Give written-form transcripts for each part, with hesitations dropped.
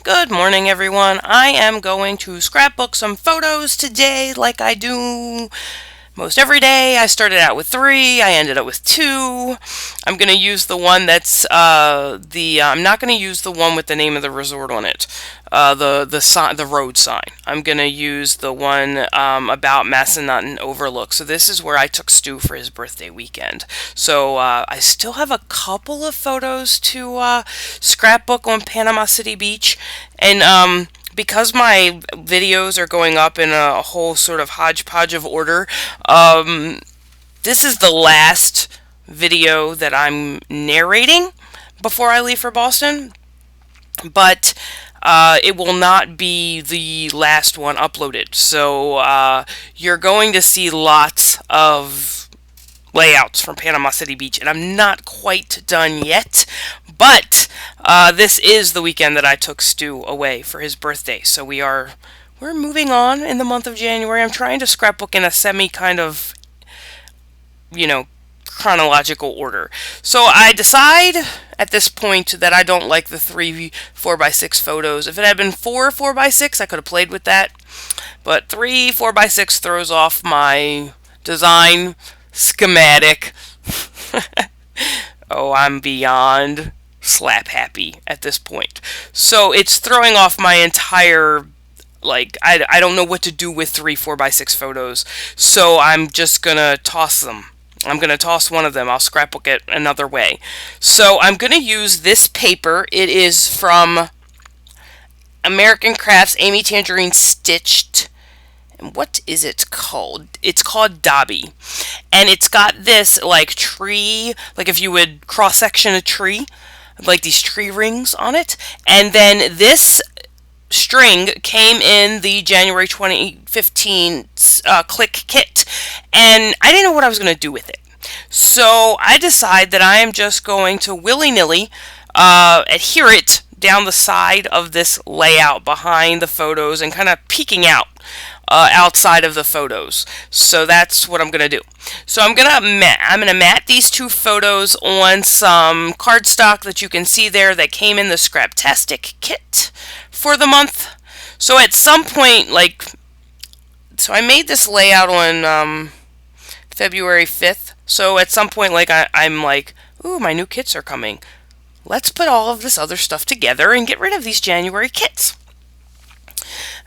Good morning, everyone. I am going to scrapbook some photos today, like I do most every day. I started out with 3, I ended up with 2. I'm going to use the one that's I'm not going to use the one with the name of the resort on it, the road sign. I'm going to use the one about Massanutten Overlook. So this is where I took Stu for his birthday weekend. So I still have a couple of photos to scrapbook on Panama City Beach, and because my videos are going up in a whole sort of hodgepodge of order, this is the last video that I'm narrating before I leave for Boston, but it will not be the last one uploaded. So you're going to see lots of layouts from Panama City Beach, and I'm not quite done yet, but this is the weekend that I took Stu away for his birthday, so we're moving on in the month of January. I'm trying to scrapbook in a semi kind of, chronological order. So I decide at this point that I don't like the 3 4x6 photos. If it had been 4 4x6, I could have played with that, but 3 4x6 throws off my design schematic. Oh, I'm beyond slap happy at this point. So it's throwing off my entire, I don't know what to do with 3 4x6 photos, so I'm just gonna toss them. I'm gonna toss one of them. I'll scrapbook it another way. So I'm gonna use this paper. It is from American Crafts Amy Tangerine Stitched. And what is it called? It's called Dobby. And it's got this tree, like if you would cross section a tree, like these tree rings on it. And then this string came in the January 2015 Click Kit. And I didn't know what I was going to do with it. So I decide that I am just going to willy-nilly adhere it down the side of this layout behind the photos and kind of peeking out outside of the photos. So that's what I'm gonna do. So I'm gonna mat these 2 photos on some cardstock that you can see there that came in the Scraptastic kit for the month. So at some point, so I made this layout on February 5th. So at some point, I'm like, ooh, my new kits are coming. Let's put all of this other stuff together and get rid of these January kits.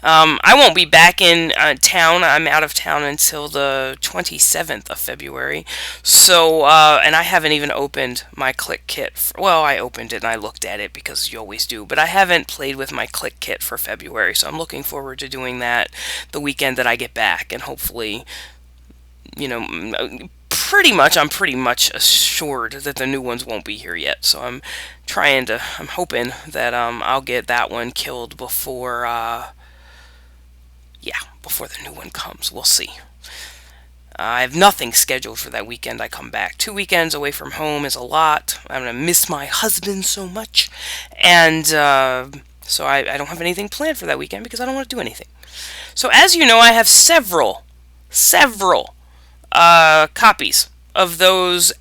I won't be back in town. I'm out of town until the 27th of February. So, and I haven't even opened my Click Kit. Well, I opened it and I looked at it because you always do. But I haven't played with my Click Kit for February. So I'm looking forward to doing that the weekend that I get back. And hopefully, I'm pretty much assured that the new ones won't be here yet. So I'm hoping that I'll get that one killed before the new one comes. We'll see. I have nothing scheduled for that weekend I come back. 2 weekends away from home is a lot. I'm going to miss my husband so much. And so I don't have anything planned for that weekend because I don't want to do anything. So as you know, I have several copies of those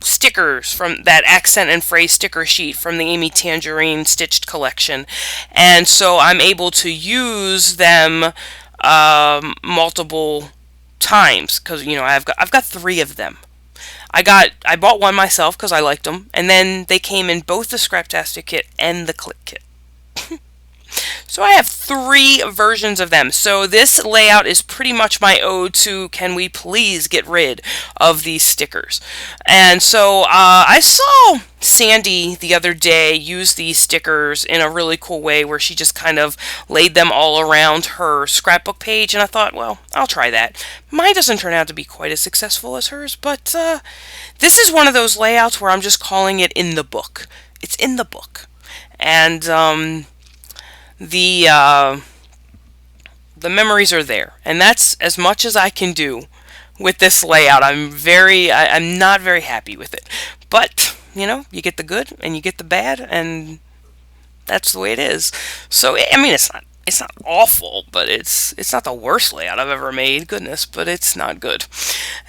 stickers from that accent and phrase sticker sheet from the Amy Tangerine Stitched collection, and so I'm able to use them multiple times because I've got 3 of them. I bought one myself because I liked them, and then they came in both the Scraptastic kit and the Click Kit. So I have 3 versions of them. So this layout is pretty much my ode to, can we please get rid of these stickers? And so I saw Sandy the other day use these stickers in a really cool way where she just kind of laid them all around her scrapbook page, and I thought, well, I'll try that. Mine doesn't turn out to be quite as successful as hers, but this is one of those layouts where I'm just calling it in the book. It's in the book. And the memories are there, and that's as much as I can do with this layout. I'm not very happy with it, but you get the good and you get the bad, and that's the way it is. So I mean, it's it's not awful, but it's not the worst layout I've ever made. Goodness, but it's not good.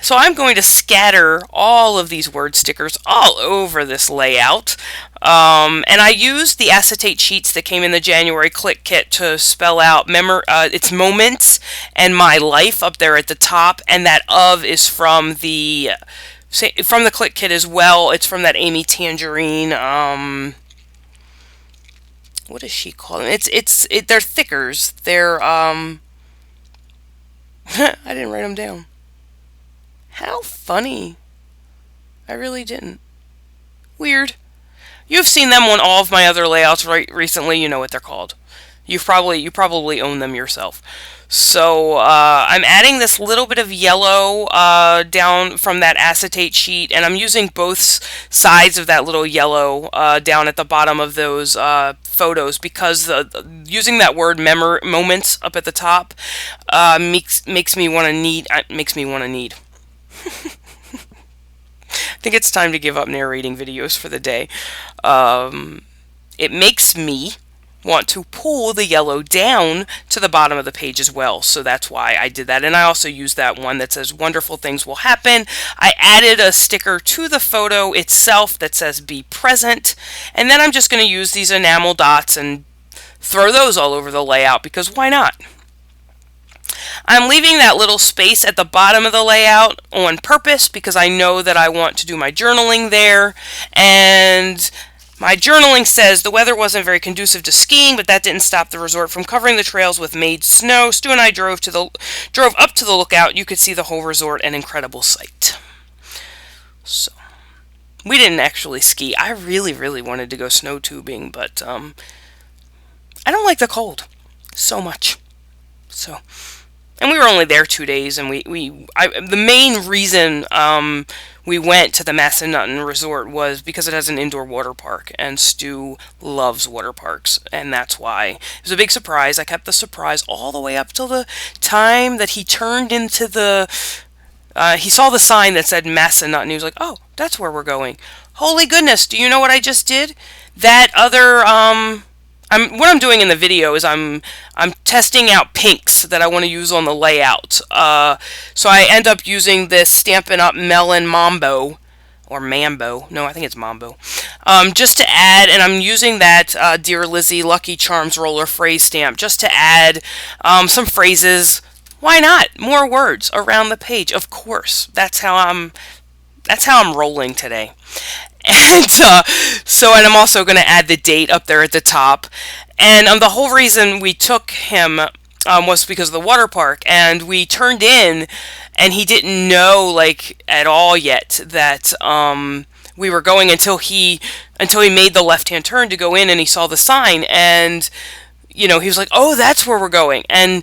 So I'm going to scatter all of these word stickers all over this layout. And I used the acetate sheets that came in the January click kit to spell out its moments and my life up there at the top, and that of is from the click kit as well. It's from that Amy Tangerine. What does she call them? They're thickers. They're I didn't write them down. How funny. I really didn't. Weird. You've seen them on all of my other layouts recently. You know what they're called. You probably own them yourself. So I'm adding this little bit of yellow down from that acetate sheet, and I'm using both sides of that little yellow down at the bottom of those photos, because using that word moments up at the top makes me want to need. I think it's time to give up narrating videos for the day. It makes me want to pull the yellow down to the bottom of the page as well. So that's why I did that. And I also used that one that says wonderful things will happen. I added a sticker to the photo itself that says be present. And then I'm just going to use these enamel dots and throw those all over the layout, because why not? I'm leaving that little space at the bottom of the layout on purpose because I know that I want to do my journaling there. And my journaling says the weather wasn't very conducive to skiing, but that didn't stop the resort from covering the trails with made snow. Stu and I drove up to the lookout. You could see the whole resort, an incredible sight. So we didn't actually ski. I really, really wanted to go snow tubing, but I don't like the cold so much. So, and we were only there 2 days, and the main reason we went to the Massanutten Resort was because it has an indoor water park, and Stu loves water parks, and that's why. It was a big surprise. I kept the surprise all the way up till the time that he turned into he saw the sign that said Massanutten, and he was like, oh, that's where we're going. Holy goodness, do you know what I just did? That other, what I'm doing in the video is I'm testing out pinks that I want to use on the layout. So I end up using this Stampin' Up! Melon Mambo, or Mambo. No, I think it's Mambo. Just to add, and I'm using that Dear Lizzie Lucky Charms roller phrase stamp just to add some phrases. Why not? More words around the page, of course. That's how I'm rolling today. And and I'm also going to add the date up there at the top. And the whole reason we took him was because of the water park. And we turned in, and he didn't know, like, at all yet that we were going until he made the left-hand turn to go in, and he saw the sign. And, he was like, oh, that's where we're going. And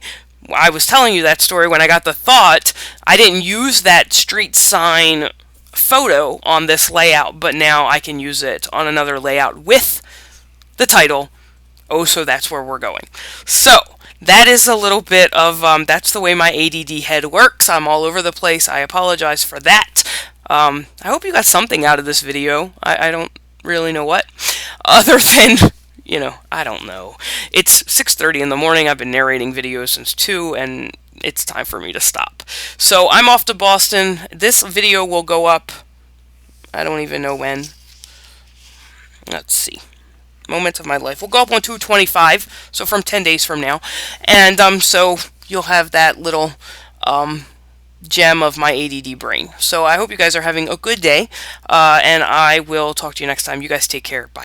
I was telling you that story when I got the thought. I didn't use that street sign photo on this layout, but now I can use it on another layout with the title, oh, so that's where we're going. So that is a little bit of that's the way my ADD head works. I'm all over the place. I apologize for that. I hope you got something out of this video. I don't really know what, other than I don't know. It's 6:30 in the morning. I've been narrating videos since 2, and it's time for me to stop. So I'm off to Boston. This video will go up, I don't even know when. Let's see. Moments of my life. We'll go up on 2/25, so from 10 days from now. And so you'll have that little gem of my ADD brain. So I hope you guys are having a good day, and I will talk to you next time. You guys take care. Bye.